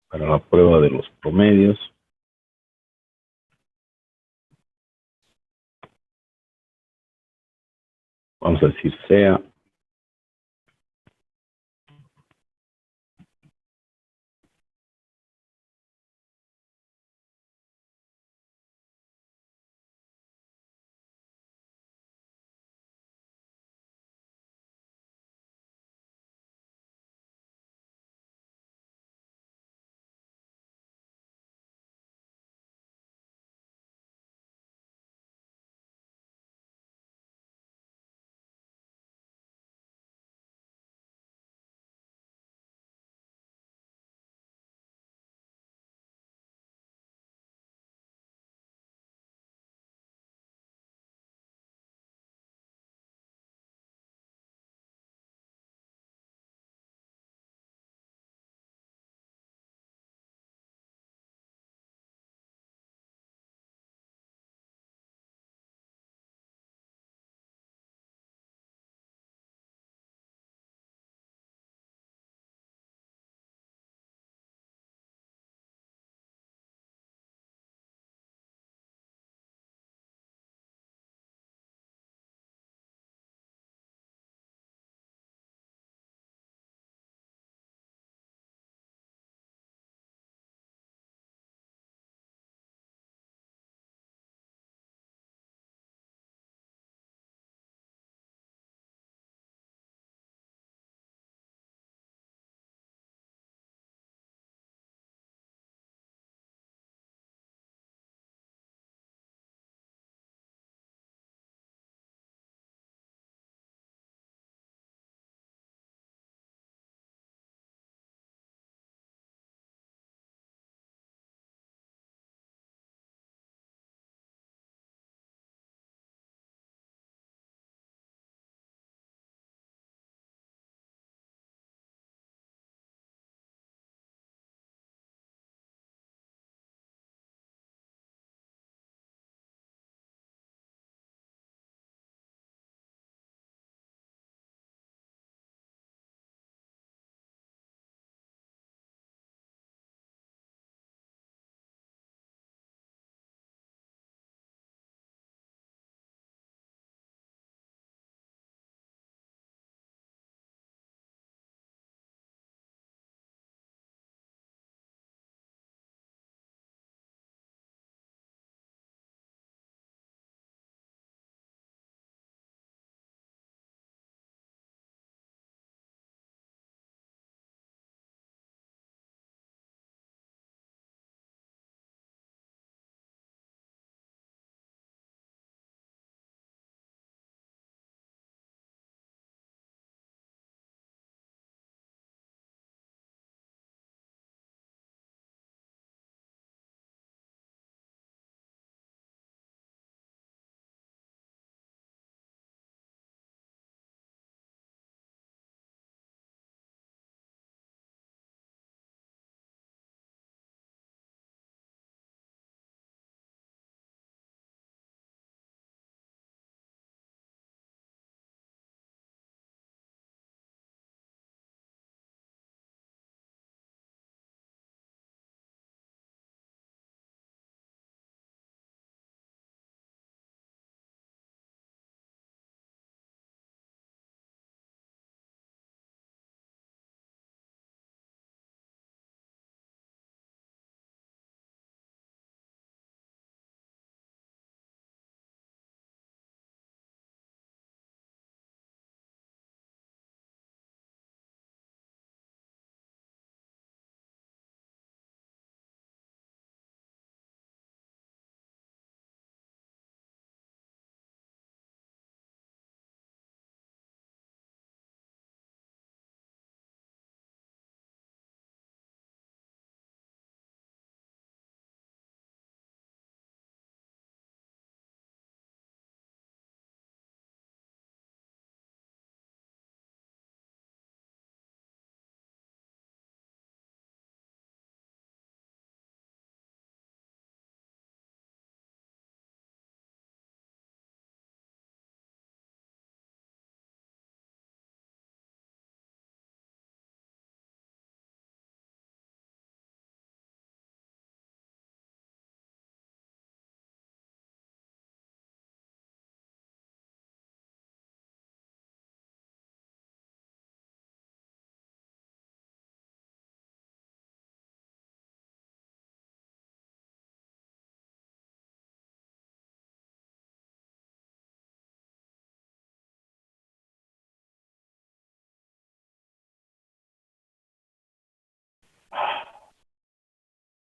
para la prueba de los promedios. Vamos a decir sea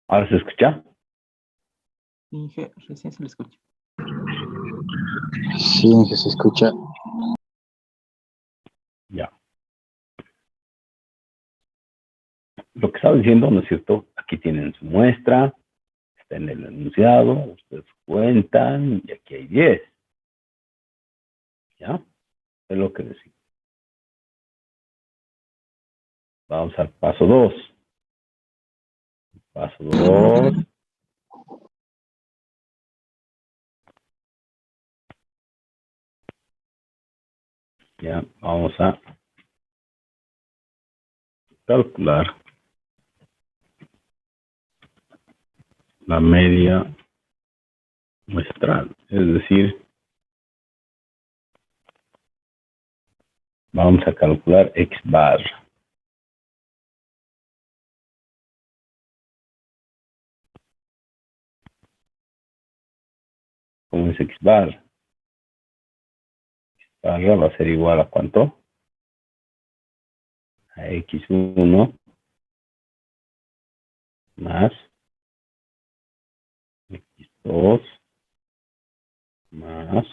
¿Ahora se escucha? Inge, recién se le escucha. Sí, que se escucha. Ya. Lo que estaba diciendo, ¿no es cierto? Aquí tienen su muestra, está en el enunciado, ustedes cuentan y aquí hay 10. ¿Ya? Es lo que decimos. Vamos al paso 2. Paso 2. Ya, vamos a calcular la media muestral. Es decir, vamos a calcular X bar. ¿Cómo es X bar? Barra va a ser igual a ¿cuánto? A X1 más X2 más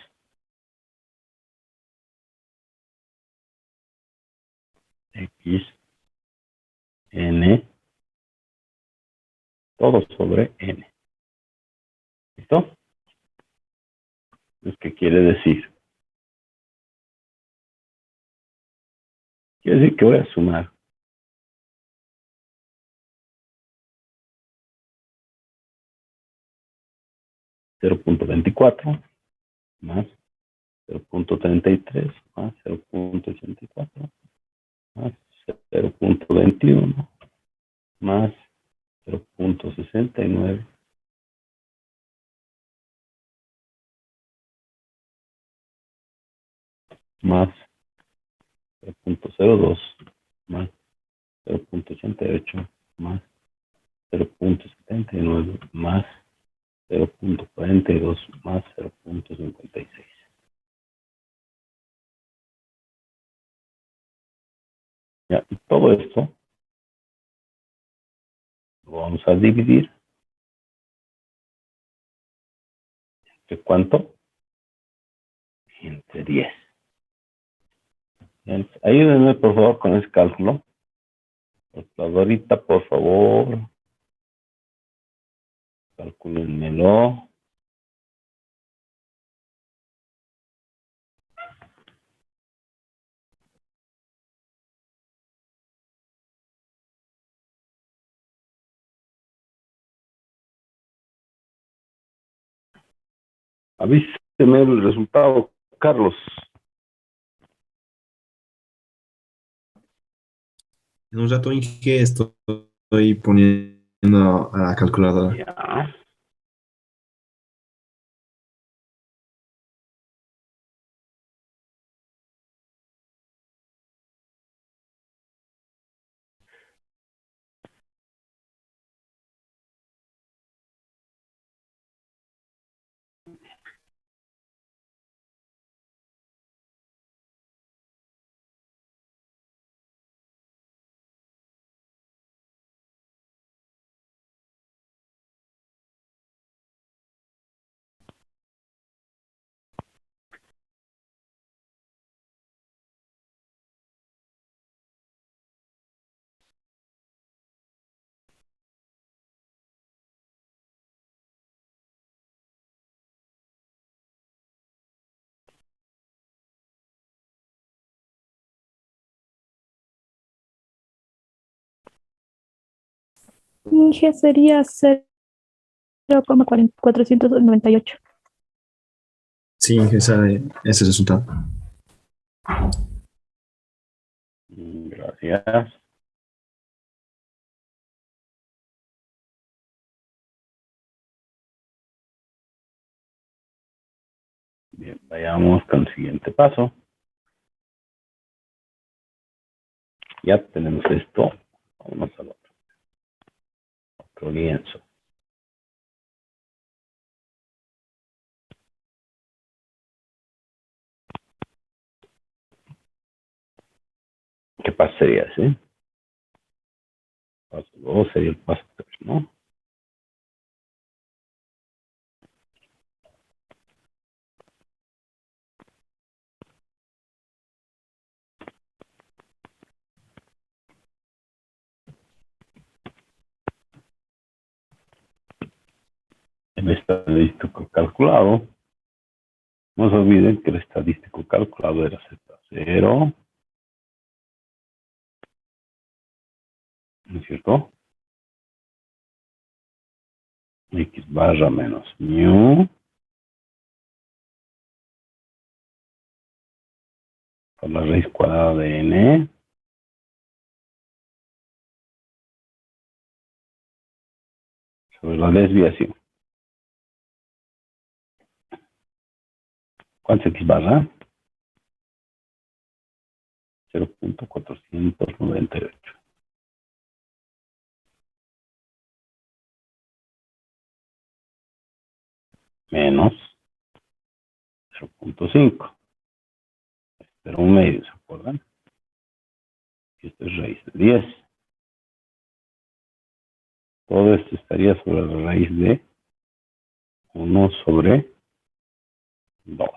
X n todo sobre n. ¿Listo? ¿Qué quiere decir? Quiere decir que voy a sumar 0.24 más 0.33 más 0.84 más 0.21 más 0.69 más 0.02 más 0.88 más 0.79 más 0.42 más 0.56. Ya, y todo esto lo vamos a dividir entre ¿cuánto? Entre 10. Bien, ayúdenme por favor con ese cálculo. Calculadorita, por favor. Calcúlenmelo. Avíseme el resultado, Carlos. En un rato, Inge, estoy poniendo a la calculadora. Ya. Inge sería 0,498. Sí, Inge, ese es el resultado. Gracias. Bien, vayamos con el siguiente paso. Ya tenemos esto. Vamos al otro lienzo. ¿Qué paso sería ese? Paso 2 sería el paso 3, ¿no? el estadístico calculado. No se olviden que el estadístico calculado era Z0, ¿no es cierto? X barra menos mu por la raíz cuadrada de n sobre la desviación. ¿Cuánto es X barra? 0.498. Menos 0.5. 0,1, ¿se acuerdan? Y esto es raíz de 10. Todo esto estaría sobre la raíz de 1 sobre 12.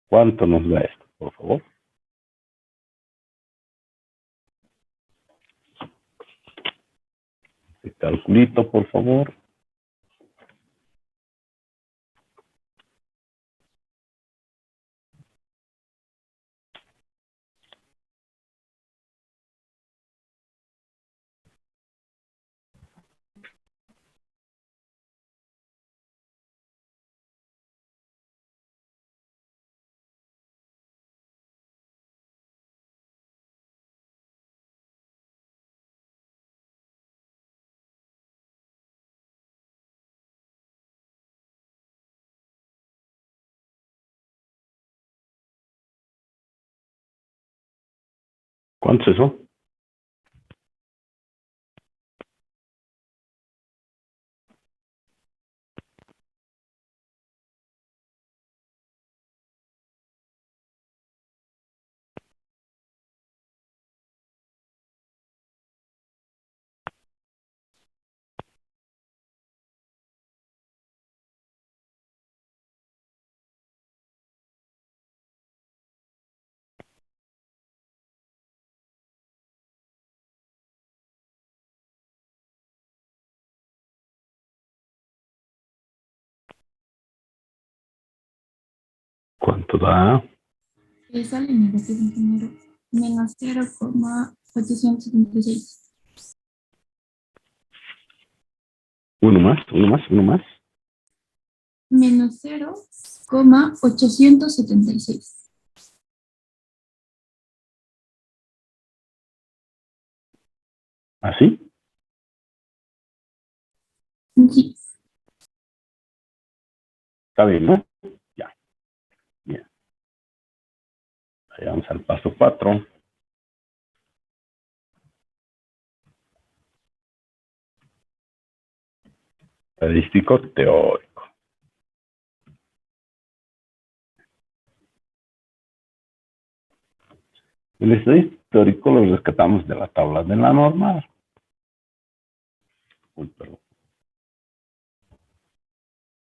¿Cuánto nos da esto, por favor? El calculito, por favor. ¿Cuánto es eso? ¿Cuánto da? Sale negativo, ingeniero. Menos 0,876. Uno más. Menos 0,876. ¿Así? Sí. ¿Está bien, no? Ya. Bien. Vamos al paso 4. Estadístico teórico. El estadístico teórico lo rescatamos de la tabla de la normal. Uy, perdón.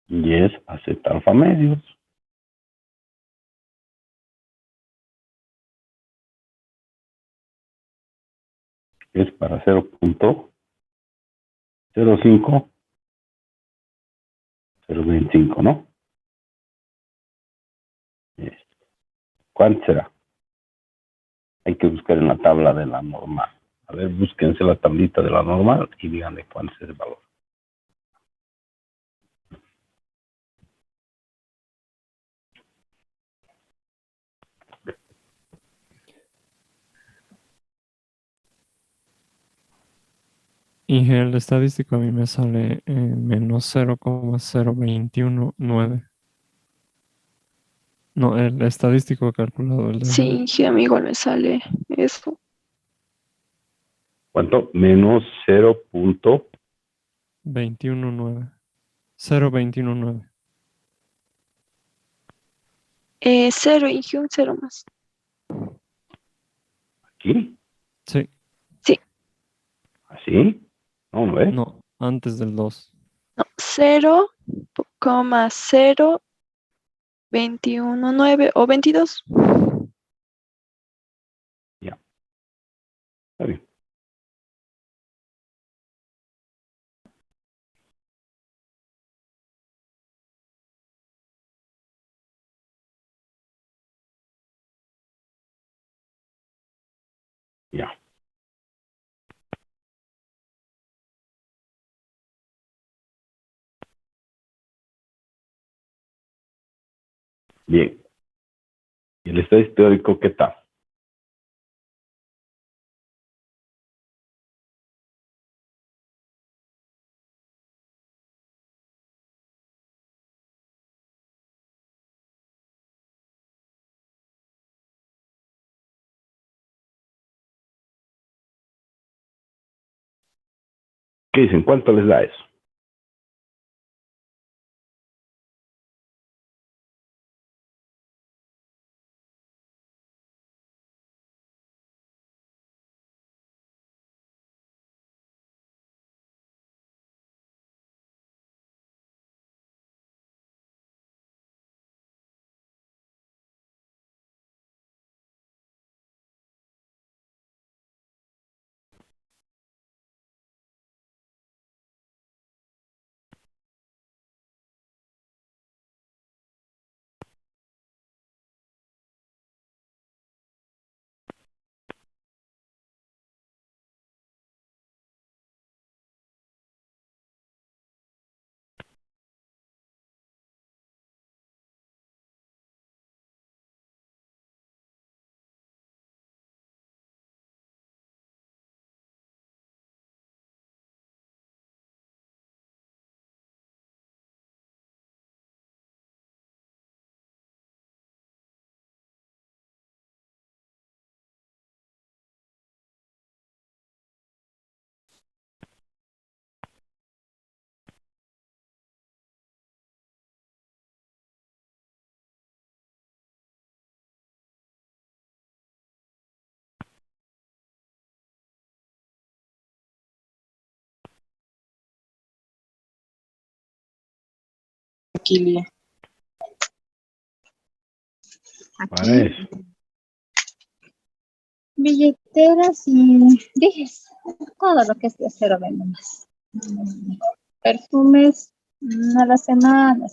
Y es a Z alfa medios. Es para 0.05025, ¿no? ¿Cuánto será? Hay que buscar en la tabla de la normal. A ver, búsquense la tablita de la normal y díganme cuánto es el valor. Ingeniero estadístico a mí me sale menos 0,0219. No, el estadístico calculado, el de Sí, sí, amigo, me sale eso. ¿Cuánto? Menos 219. 0,219. Cero, Inge, un cero más. aquí, Sí, Sí, así. No, ¿ves? no, antes del 2. no, 0,0219 o 22. Ya, está bien. Ya. Bien. ¿Y el estado teórico qué tal? ¿Qué dicen? ¿Cuánto les da eso? Aquí, Para eso. billeteras y dijes, todo lo que es de acero vendo más. Perfumes, a la semana,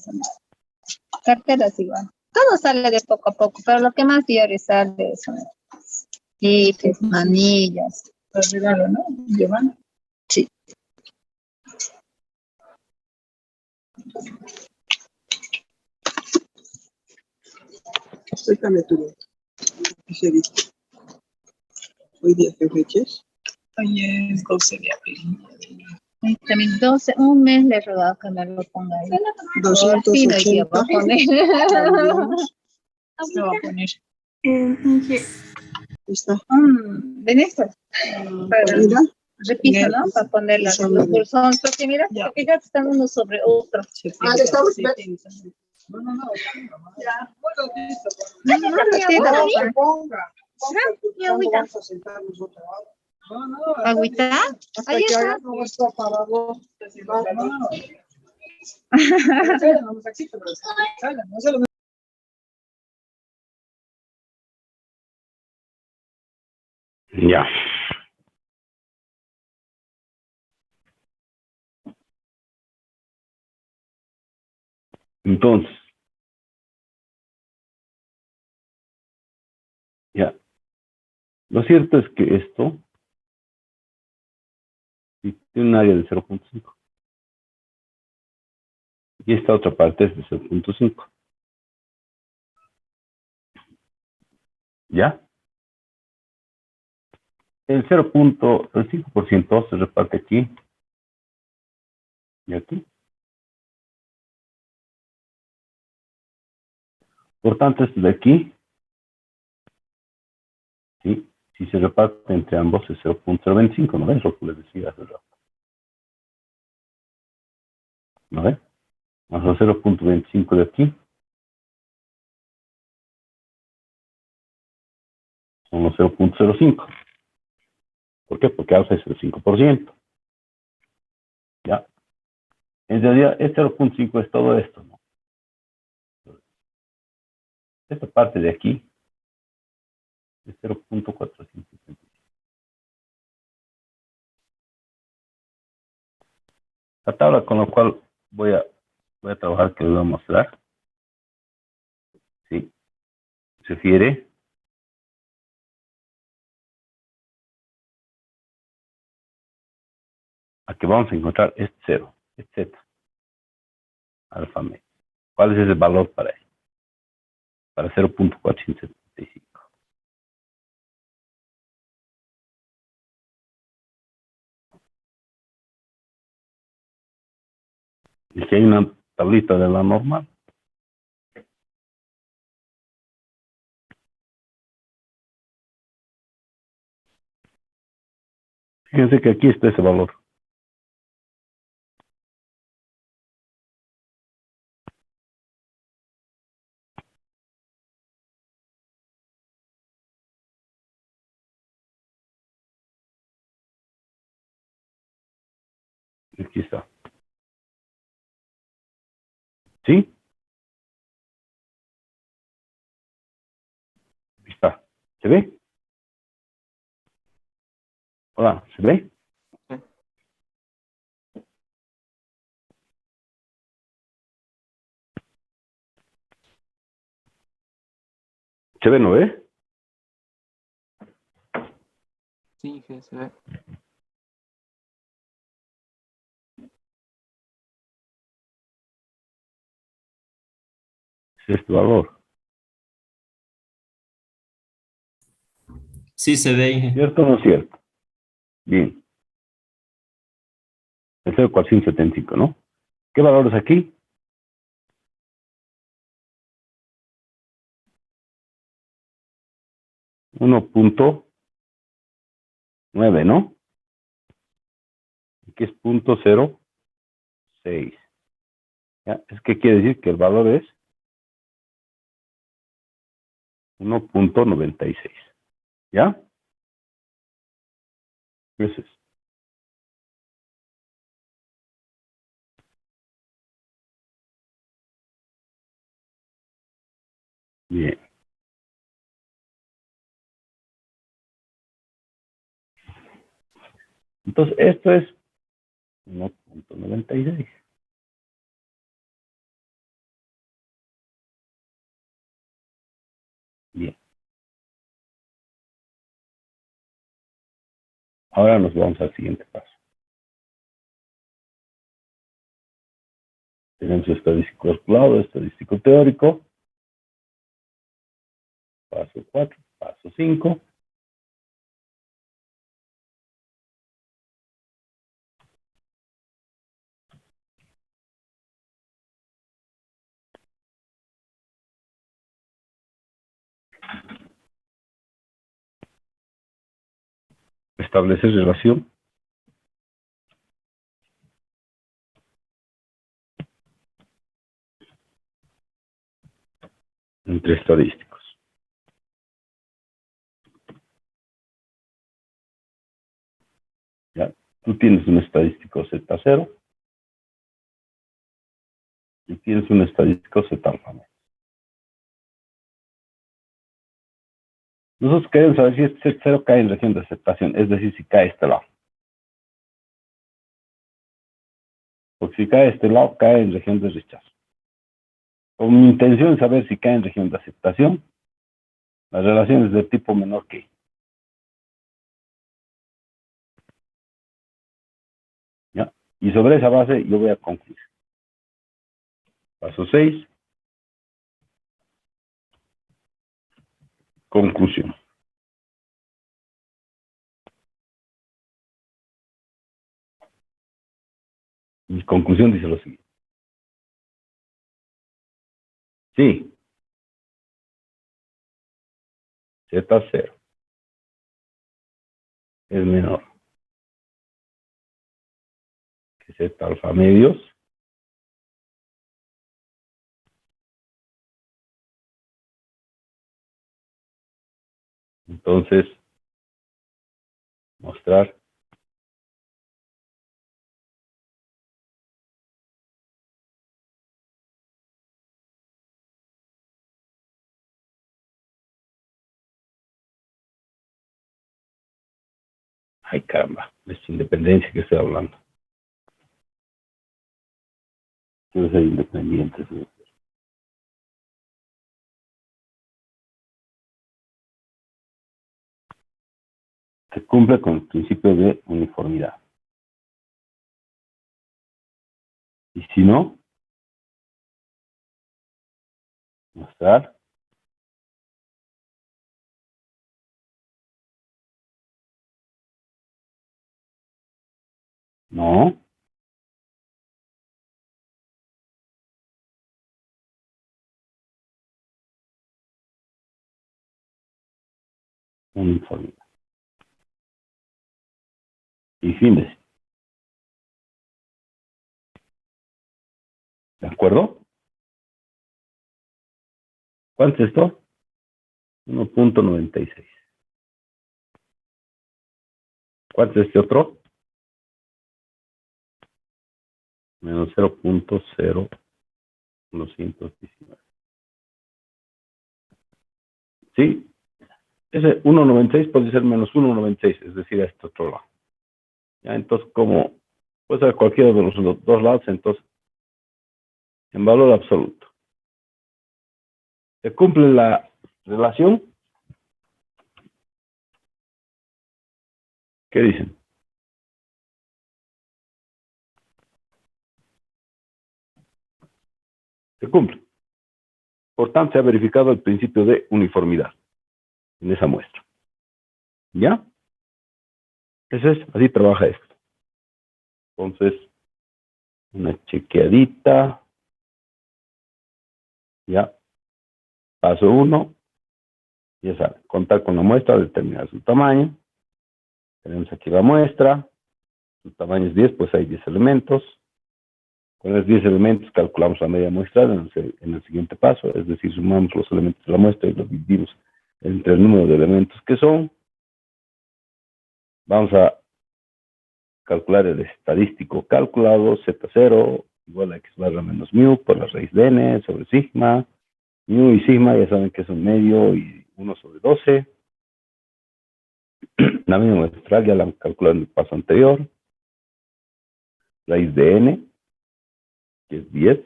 carteras igual. Todo sale de poco a poco, pero lo que más diario sale son gifs, manillas. Los regalos, ¿no? ¿Llevan? Sí. Explícame tú. ¿Qué se dice? Hoy día, ¿qué fecha es? Hoy es 12 de abril. También 12, un mes le he rogado que me lo ponga ahí. 280. Va a poner. Cambiamos. Se va a poner. Inge, Ahí está. De Néstor. Mira. Repito, ¿no? Para poner los pulsones. Porque mira, fíjate, están uno sobre otro. Ah, ya estamos. No, ya, Ponga. Y agüita. Vamos a sentarnos otra vez. ¿Agüita? Hasta Ahí que está. haga no está para vos. Ya. Entonces, ya. Lo cierto es que esto sí tiene un área de 0.5. Y esta otra parte es de 0.5. ¿Ya? El 0.5% se reparte aquí y aquí. Por tanto, esto de aquí, ¿sí? Si se reparte entre ambos es 0.025, ¿no ves lo que les decía hace rato? ¿No ves? Más los 0.25 de aquí son los 0.05. ¿Por qué? Porque alfa es el 5%. ¿Ya? En realidad, este 0.5 es todo esto, ¿no? Esta parte de aquí es 0.455. La tabla con la cual voy a trabajar, que les voy a mostrar, ¿sí? Se refiere a que vamos a encontrar este 0, este z, alfa medio. ¿Cuál es ese valor para él? Para 0.475. Y si hay una tablita de la normal, fíjense que aquí está ese valor. Aquí está. ¿Sí? Aquí está. ¿Se ve? Hola, ¿se ve? Sí. ¿Se ve, no ve? Sí, que se ve. Es este valor. Sí se ve, Inge. ¿Cierto o no es cierto? Bien. El 0.475, ¿no? ¿Qué valor es aquí? 1.9, ¿no? Aquí es 0.06. ¿Ya? Es que quiere decir que el valor es 1.96. ¿Ya? Eso es. Bien. Entonces, esto es 1.96. Bien. Ahora nos vamos al siguiente paso. Tenemos estadístico calculado, estadístico teórico. Paso 4, paso 5. Establecer relación entre estadísticos. ¿Ya? Tú tienes un estadístico Z0 y tienes un estadístico Z alfa. Nosotros queremos saber si este Z0 cae en región de aceptación, es decir, si cae a este lado. Porque si cae a este lado, cae en región de rechazo. Con mi intención es saber si cae en región de aceptación, la relación es de tipo menor que I. ¿Ya? Y sobre esa base yo voy a concluir. Paso 6. Conclusión. Mi conclusión dice lo siguiente. Sí, Z0 es menor que Z alfa medios. Entonces, mostrar ay, caramba, es independencia que estoy hablando. Quiero ser independiente. ¿Sí? Que cumple con el principio de uniformidad. Y si no, mostrar. No. Uniformidad. Y fin de ciclo. ¿De acuerdo? ¿Cuánto es esto? 1.96. ¿Cuánto es este otro? Menos 0.0219. ¿Sí? Ese 1.96 puede ser menos 1.96, es decir, a este otro lado. ¿Ya? Entonces, como puede ser cualquiera de los dos lados, entonces, en valor absoluto. ¿Se cumple la relación? ¿Qué dicen? Se cumple. Por tanto, se ha verificado el principio de uniformidad en esa muestra. ¿Ya? Eso es, así trabaja esto. Entonces, una chequeadita. Ya. Paso 1. Ya saben, contar con la muestra, determinar su tamaño. Tenemos aquí la muestra. Su tamaño es 10, pues hay 10 elementos. Con los 10 elementos calculamos la media muestral en el siguiente paso, es decir, sumamos los elementos de la muestra y los dividimos entre el número de elementos que son. Vamos a calcular el estadístico calculado, Z0 igual a x barra menos mu por la raíz de n sobre sigma. Mu y sigma ya saben que es un medio y 1 sobre 12. La media muestral ya la han calculado en el paso anterior. Raíz de n, que es 10.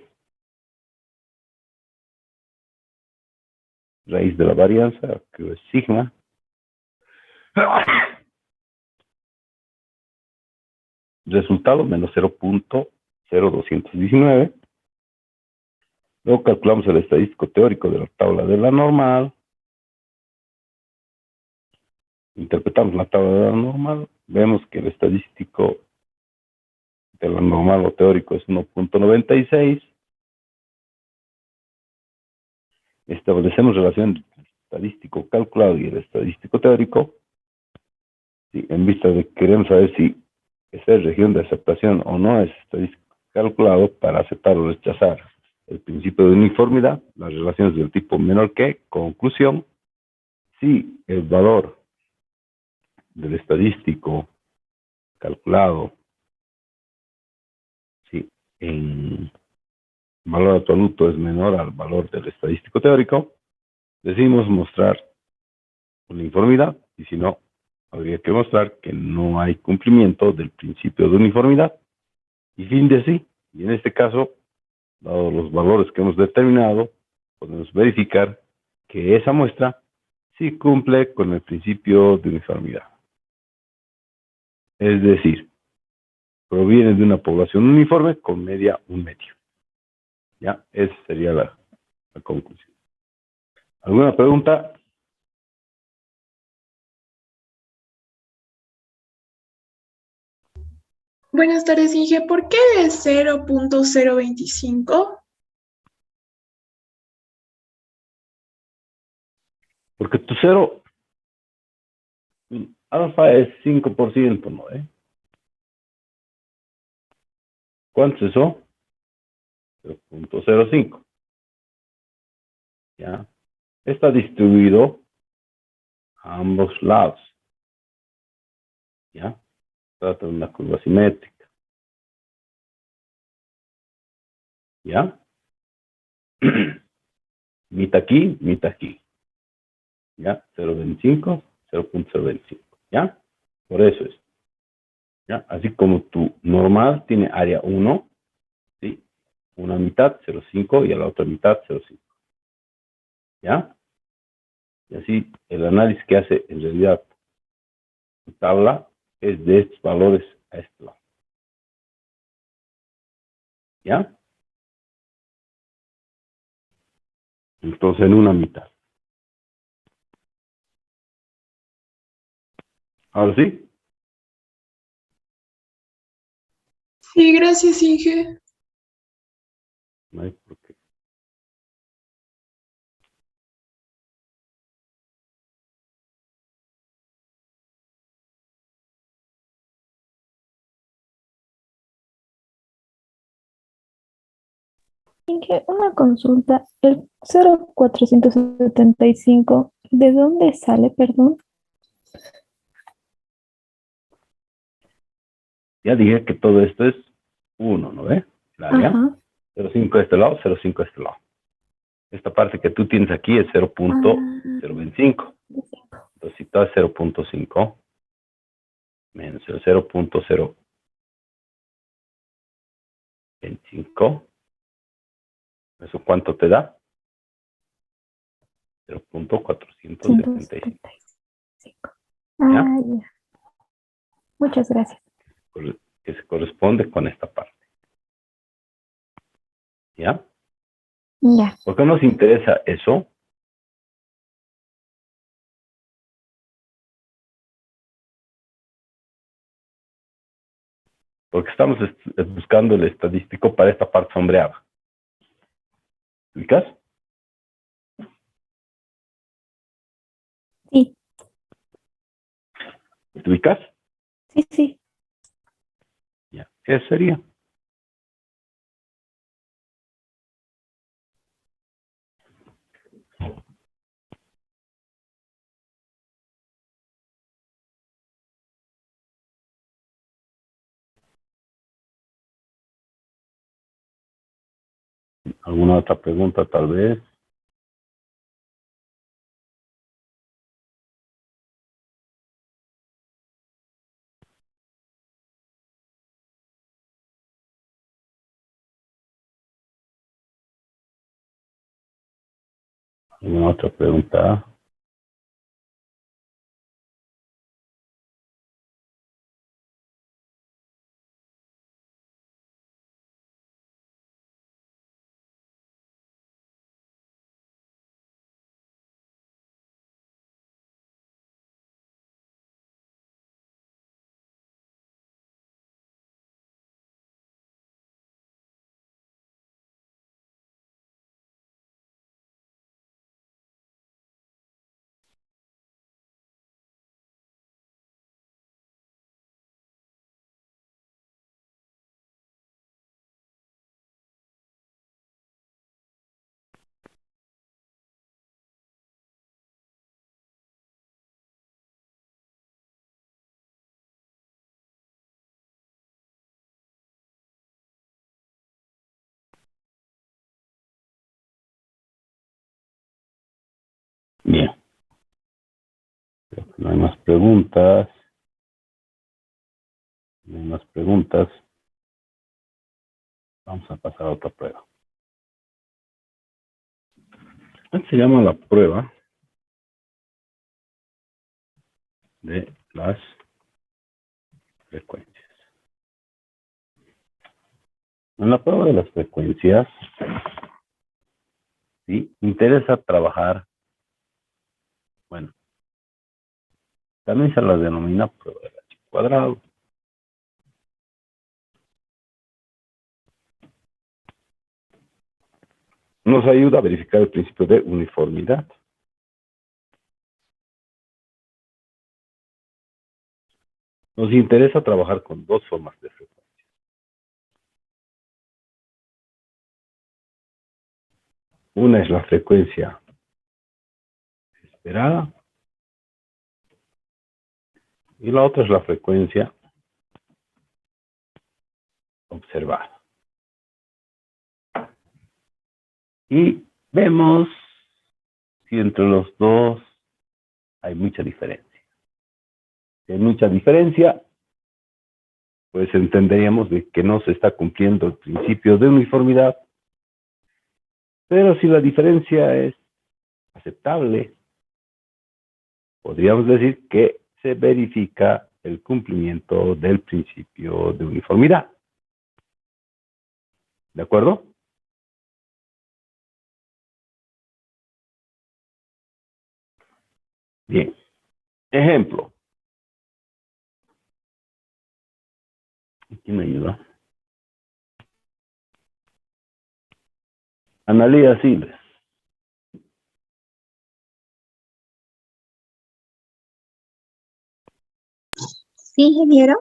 Raíz de la varianza, que es sigma. Resultado menos 0.0219. Luego calculamos el estadístico teórico de la tabla de la normal. Interpretamos la tabla de la normal. Vemos que el estadístico de la normal o teórico es 1.96. Establecemos relación entre el estadístico calculado y el estadístico teórico. Sí, en vista de que queremos saber si esa es región de aceptación o no es estadístico calculado para aceptar o rechazar el principio de uniformidad, las relaciones del tipo menor que, conclusión, si el valor del estadístico calculado, si en valor absoluto es menor al valor del estadístico teórico, decimos mostrar uniformidad, y si no, habría que mostrar que no hay cumplimiento del principio de uniformidad, y fin de sí. Y en este caso, dado los valores que hemos determinado, podemos verificar que esa muestra sí cumple con el principio de uniformidad. Es decir, proviene de una población uniforme con media un medio. Ya, esa sería la conclusión. ¿Alguna pregunta? Buenas tardes, Inge. ¿Por qué es 0.025? Porque tu cero, alfa es 5%, ¿no? ¿Cuánto es eso? 0.05. ¿Ya? Está distribuido a ambos lados. ¿Ya? Trata de una curva simétrica. ¿Ya? Mitad aquí, mitad aquí. ¿Ya? 0.25, 0.025. ¿Ya? Por eso es. ¿Ya? Así como tu normal tiene área 1, ¿sí? Una mitad 0.5 y a la otra mitad 0.5. ¿Ya? Y así el análisis que hace en realidad tu tabla es de estos valores a este lado. ¿Ya? Entonces, en una mitad. Ahora sí. Sí, gracias, Inge. No hay por qué. Inge, una consulta. El 0475, ¿de dónde sale, perdón? Ya dije que todo esto es 1, ¿no ve? El área. Ajá. 0,5 de este lado, 0,5 de este lado. Esta parte que tú tienes aquí es 0.025. Entonces, si todo es 0.5 menos el 0.025, ¿eso cuánto te da? 0.475, 175. ¿ya? Ah, ya. Muchas gracias. Que se corresponde con esta parte, ¿ya? Ya. ¿Por qué nos interesa eso? Porque estamos buscando el estadístico para esta parte sombreada. ¿Te ubicas? Sí, ¿Te ubicas? sí, sí. Ya. ¿Qué sería? ¿Alguna otra pregunta tal vez? ¿Alguna otra pregunta? Bien. Creo que no hay más preguntas. No hay más preguntas. Vamos a pasar a otra prueba. Esta se llama la prueba de las frecuencias. En la prueba de las frecuencias, sí, interesa trabajar, bueno, también se la denomina prueba del H cuadrado. Nos ayuda a verificar el principio de uniformidad. Nos interesa trabajar con dos formas de frecuencia. Una es la frecuencia esperada y la otra es la frecuencia observada. Y vemos si entre los dos hay mucha diferencia. Si hay mucha diferencia, pues entenderíamos de que no se está cumpliendo el principio de uniformidad. Pero si la diferencia es aceptable, podríamos decir que se verifica el cumplimiento del principio de uniformidad. ¿De acuerdo? Bien. Ejemplo. ¿Quién me ayuda? Analía Siles. Sí, ingeniero.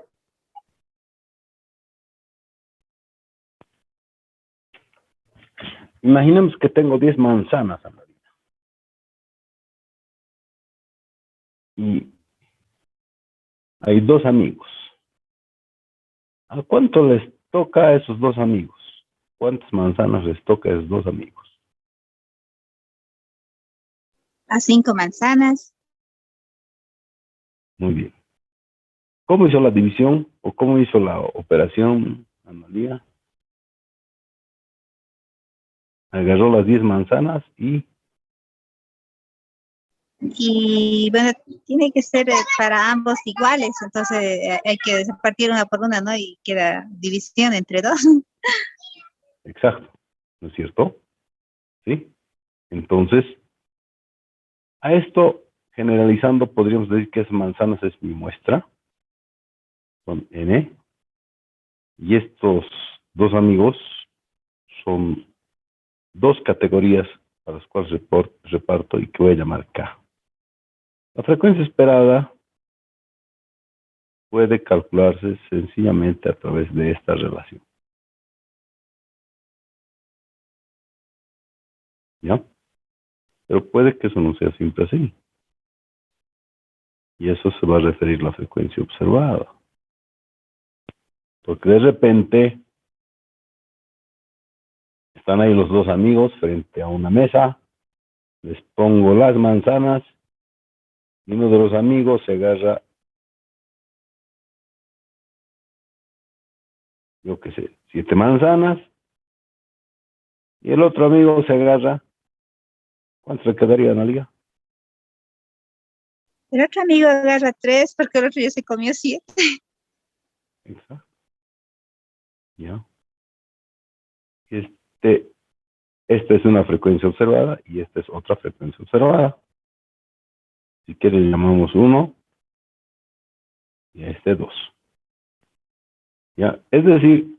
Imaginemos que tengo 10 manzanas, Analía. Y hay dos amigos. ¿A cuánto les toca a esos dos amigos? ¿Cuántas manzanas les toca a esos dos amigos? A 5 manzanas. Muy bien. ¿Cómo hizo la división o cómo hizo la operación, Analía? Agarró las 10 manzanas y Y bueno, tiene que ser para ambos iguales, entonces hay que partir una por una, ¿no? Y queda división entre dos. exacto, ¿no es cierto? ¿Sí? Entonces, a esto, generalizando, podríamos decir que esas manzanas es mi muestra, son N, y estos dos amigos son dos categorías a las cuales reparto y que voy a llamar K. La frecuencia esperada puede calcularse sencillamente a través de esta relación. ¿Ya? Pero puede que eso no sea siempre así. Y eso se va a referir a la frecuencia observada. Porque de repente están ahí los dos amigos frente a una mesa, les pongo las manzanas y uno de los amigos se agarra, yo qué sé, 7 manzanas y el otro amigo se agarra, ¿cuánto le quedaría, Analia? El otro amigo agarra 3 porque el otro ya se comió 7. Exacto. ¿Ya? Esta es una frecuencia observada y esta es otra frecuencia observada. Si quieren llamamos 1 y a este 2. ¿Ya? Es decir,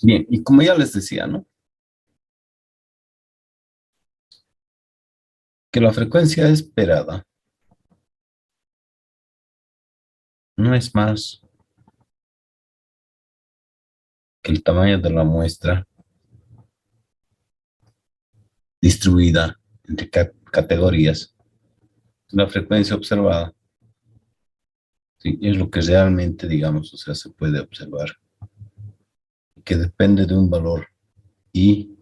Bien, y como ya les decía, ¿no? Que la frecuencia esperada no es más que el tamaño de la muestra distribuida entre categorías. La frecuencia observada, ¿sí? Es lo que realmente, digamos, o sea, se puede observar, que depende de un valor y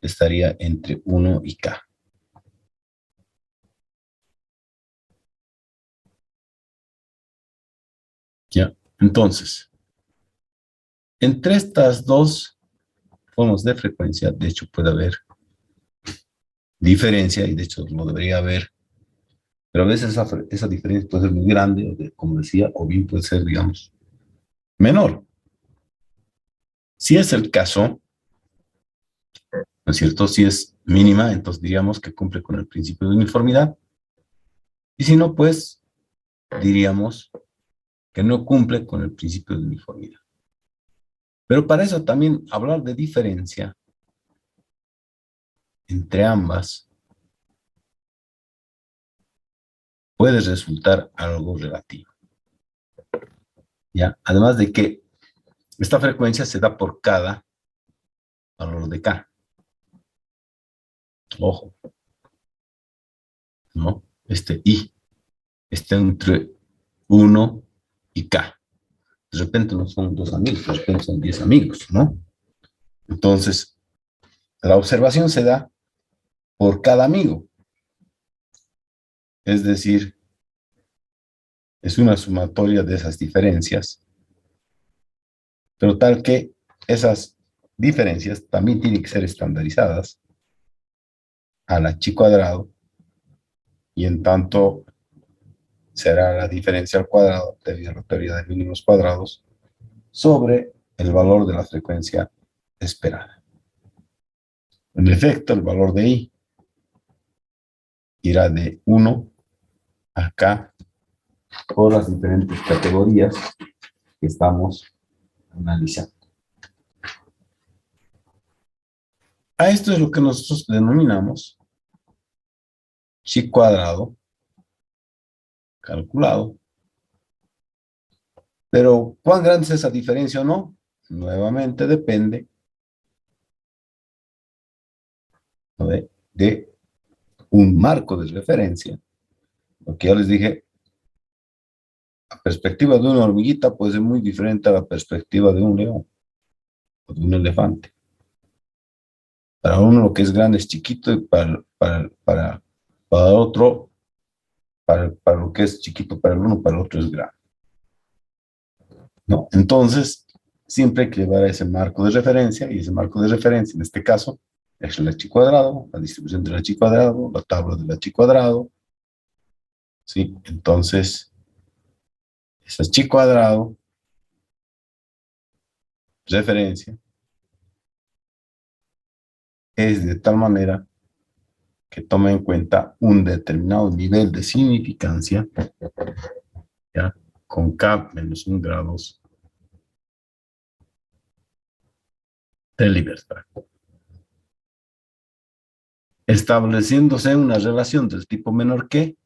estaría entre 1 y k. ¿Ya? Entonces, entre estas dos formas de frecuencia, de hecho, puede haber diferencia, y de hecho lo debería haber, pero a veces esa diferencia puede ser muy grande, como decía, o bien puede ser, digamos, menor. Si es el caso, ¿no es cierto? Si es mínima, entonces diríamos que cumple con el principio de uniformidad, y si no, pues diríamos que no cumple con el principio de uniformidad. Pero para eso también hablar de diferencia entre ambas puede resultar algo relativo, ¿ya? Además de que esta frecuencia se da por cada valor de k. Ojo, ¿no? Este i está entre 1 y k. De repente no son 2 amigos, de repente son 10 amigos, ¿no? Entonces, la observación se da por cada amigo. Es decir, es una sumatoria de esas diferencias, pero tal que esas diferencias también tienen que ser estandarizadas a la chi cuadrado, y en tanto será la diferencia al cuadrado debido a la teoría de mínimos cuadrados sobre el valor de la frecuencia esperada. En efecto, el valor de i irá de 1 a k por las diferentes categorías que estamos analizando. A esto es lo que nosotros denominamos chi cuadrado calculado. Pero, ¿cuán grande es esa diferencia o no? Nuevamente depende de un marco de referencia. Lo que ya les dije, la perspectiva de una hormiguita puede ser muy diferente a la perspectiva de un león o de un elefante. Para uno lo que es grande es chiquito, y para otro, para lo que es chiquito para el uno, para el otro es grande, ¿no? Entonces, siempre hay que llevar a ese marco de referencia, y ese marco de referencia, en este caso, es la chi cuadrado, la distribución de la chi cuadrado, la tabla de la chi cuadrado, ¿sí? Entonces, esa chi cuadrado, referencia, es de tal manera que toma en cuenta un determinado nivel de significancia, ¿ya? Con k menos 1 grados de libertad. Estableciéndose una relación del tipo menor que,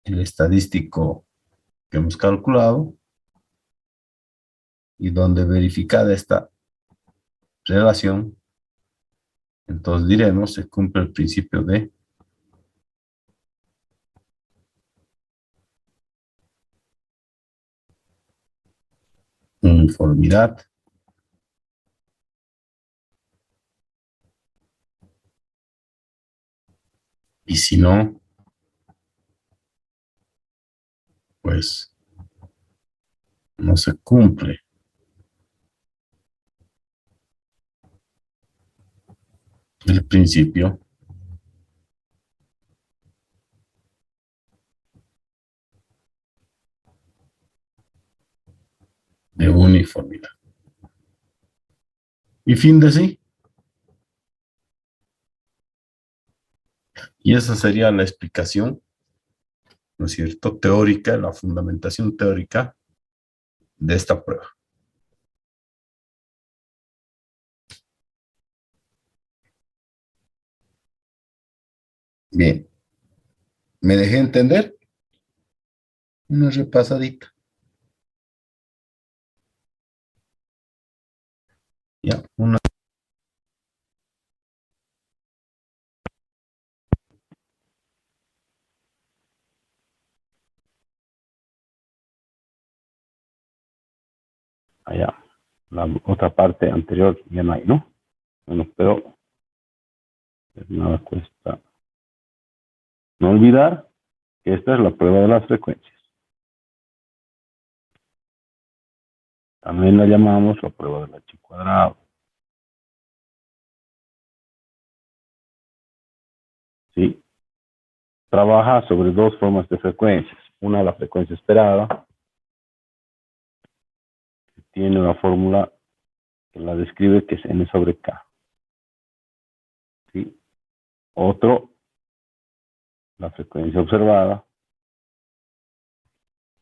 el estadístico que hemos calculado, y donde verificada esta relación, entonces diremos se cumple el principio de uniformidad y si no, pues no se cumple el principio de uniformidad. Y fin de sí. Y esa sería la explicación, ¿no es cierto?, teórica, la fundamentación teórica de esta prueba. Bien, ¿me dejé entender? Una repasadita. Ya, una. Allá. La otra parte anterior ya no hay, ¿no? Bueno, pero nada cuesta no olvidar que esta es la prueba de las frecuencias. También la llamamos la prueba del H cuadrado. ¿Sí? Trabaja sobre dos formas de frecuencias. Una, la frecuencia esperada, que tiene una fórmula que la describe, que es n sobre k. ¿Sí? Otro, la frecuencia observada,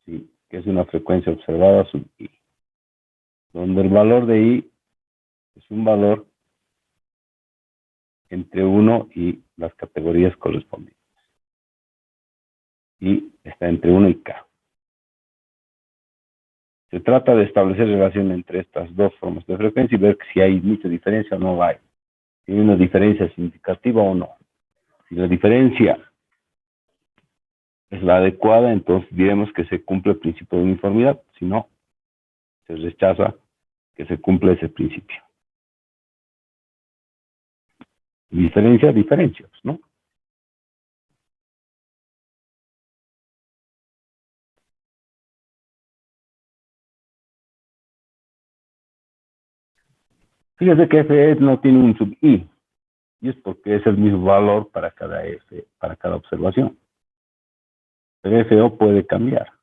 ¿sí?, que es una frecuencia observada sub i, donde el valor de i es un valor entre 1 y las categorías correspondientes. Y está entre 1 y k. Se trata de establecer relación entre estas dos formas de frecuencia y ver si hay mucha diferencia o no hay. Si hay una diferencia significativa o no. Si la diferencia es la adecuada, entonces diremos que se cumple el principio de uniformidad. Si no, se rechaza que se cumple ese principio. Diferencia, diferencias, ¿no? Fíjese que f no tiene un sub i, y es porque es el mismo valor para cada f, para cada observación. Pero FO puede cambiar,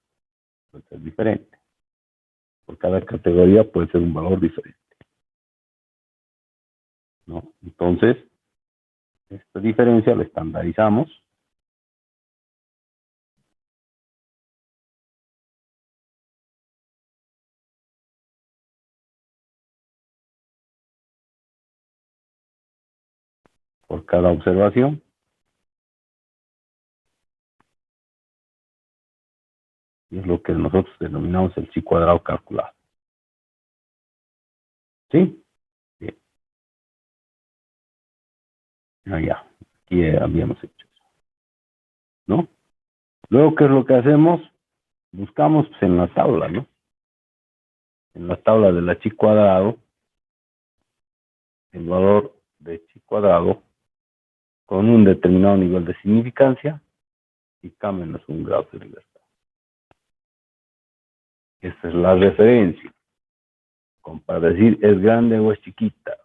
puede ser diferente. Por cada categoría puede ser un valor diferente, ¿no? Entonces, esta diferencia la estandarizamos. Por cada observación. Y es lo que nosotros denominamos el chi cuadrado calculado. ¿Sí? Bien. Ya. Aquí habíamos hecho eso, ¿no? Luego, ¿qué es lo que hacemos? Buscamos pues, en la tabla, ¿no? En la tabla de la chi cuadrado, el valor de chi cuadrado con un determinado nivel de significancia y k menos un grado de libertad. Esta es la referencia. Como para decir es grande o es chiquita.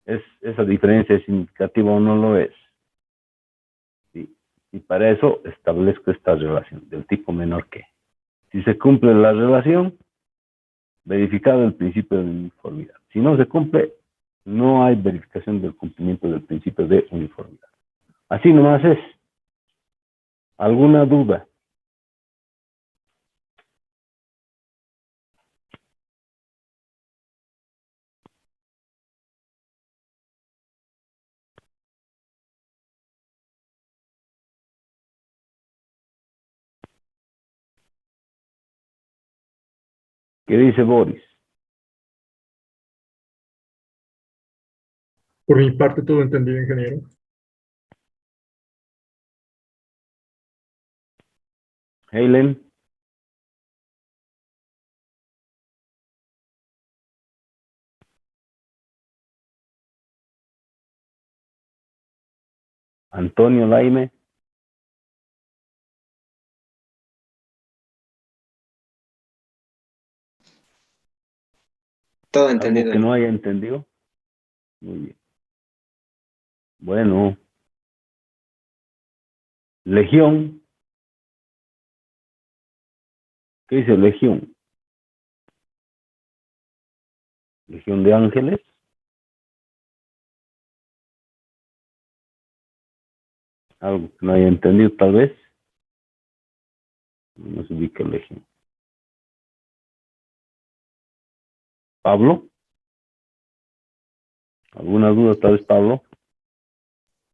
¿Esa diferencia es significativa o no lo es? ¿Sí? Y para eso establezco esta relación del tipo menor que. Si se cumple la relación, verificado el principio de uniformidad. Si no se cumple, no hay verificación del cumplimiento del principio de uniformidad. Así nomás es. ¿Alguna duda? ¿Qué dice Boris? Por mi parte, todo entendido, ingeniero. Helen. Antonio Laime. Todo ¿Algo entendido. que no haya entendido? Muy bien. Bueno. Legión. ¿Qué dice Legión? Legión de ángeles. Algo que no haya entendido, tal vez. No se ubica el eje. Pablo. ¿Alguna duda, tal vez, Pablo?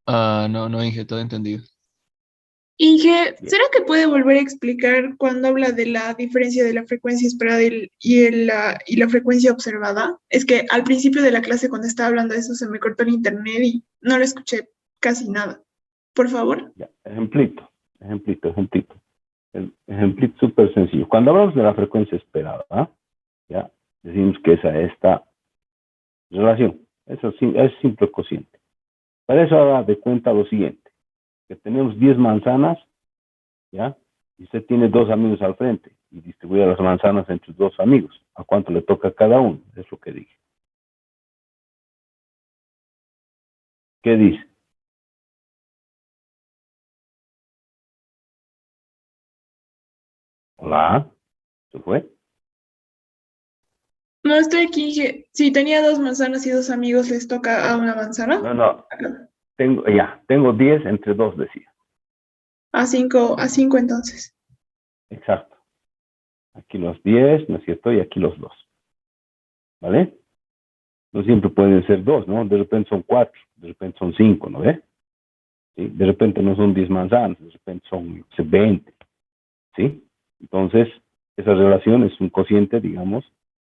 No, Inge, todo entendido. Inge, ¿será que puede volver a explicar cuando habla de la diferencia de la frecuencia esperada y la frecuencia observada? Es que al principio de la clase, cuando estaba hablando de eso, se me cortó el internet y no lo escuché casi nada. Por favor. Ya, ejemplito. El ejemplito súper sencillo. Cuando hablamos de la frecuencia esperada, ya decimos que es a esta relación. Eso sí, es simple cociente. Para eso haga de cuenta lo siguiente, que tenemos 10 manzanas, ¿ya? Y usted tiene 2 amigos al frente y distribuye las manzanas entre sus 2 amigos. ¿A cuánto le toca a cada uno? Es lo que dije. ¿Qué dice? Hola, ¿se fue? No estoy aquí, Inge. Si tenía 2 manzanas y 2 amigos, ¿les toca a una manzana? No, tengo 10 entre 2, decía. A cinco entonces. Exacto. Aquí los 10, ¿no es cierto? Y aquí los 2. ¿Vale? No siempre pueden ser 2, ¿no? De repente son 4, de repente son 5, ¿no ve? ¿Sí? De repente no son 10 manzanas, de repente son 20, ¿sí? Entonces, esa relación es un cociente, digamos,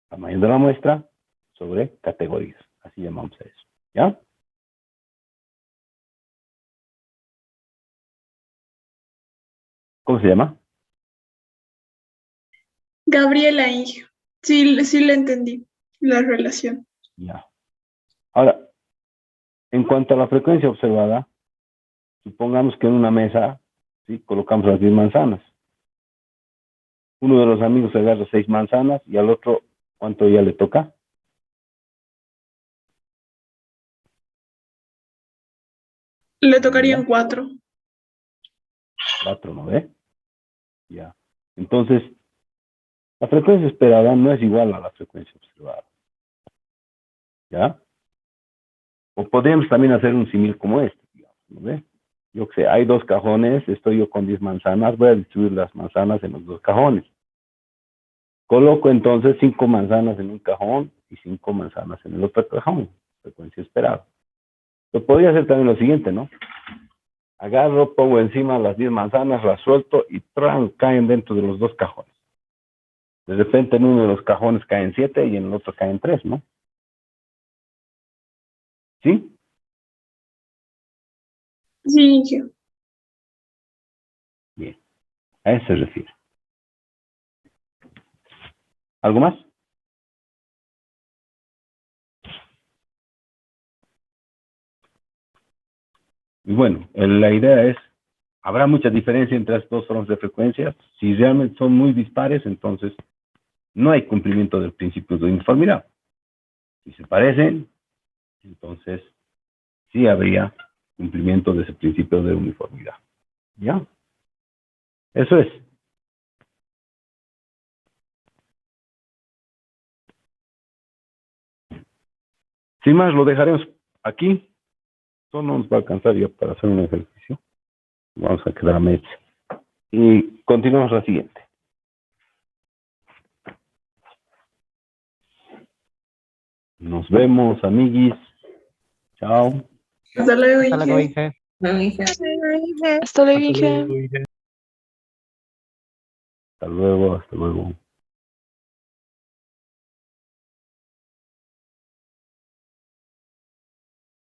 tamaño de la muestra sobre categorías. Así llamamos a eso, ¿ya? ¿Cómo se llama? Gabriela, Inge. Sí le entendí la relación. Ya. Ahora, en cuanto a la frecuencia observada, supongamos que en una mesa, ¿sí?, colocamos las 10 manzanas. Uno de los amigos agarra 6 manzanas y al otro, ¿cuánto ya le toca? Le tocarían 4. 4, ¿no ve? Ya. Entonces, la frecuencia esperada no es igual a la frecuencia observada. ¿Ya? O podemos también hacer un símil como este, digamos, ¿no ve? Yo que sé, hay 2 cajones, estoy yo con 10 manzanas, voy a distribuir las manzanas en los 2 cajones. Coloco entonces 5 manzanas en un cajón y 5 manzanas en el otro cajón, frecuencia esperada. Yo podría hacer también lo siguiente, ¿no? Agarro, pongo encima las 10 manzanas, las suelto y ¡tran!, caen dentro de los 2 cajones. De repente en uno de los cajones caen 7 y en el otro caen 3, ¿no? ¿Sí? Sí, Inge. Bien, a eso se refiere. ¿Algo más? Y bueno, la idea es, habrá mucha diferencia entre las 2 formas de frecuencias. Si realmente son muy dispares, entonces no hay cumplimiento del principio de uniformidad. Si se parecen, entonces sí habría cumplimiento de ese principio de uniformidad. ¿Ya? Eso es. Sin más, lo dejaremos aquí. Solo nos va a alcanzar ya para hacer un ejercicio. Vamos a quedar a media. Y continuamos la siguiente. Nos vemos, amiguis. Chao. Hasta luego, Hasta luego, Inge. Inge. Hasta luego, Inge. Hasta luego, hasta luego.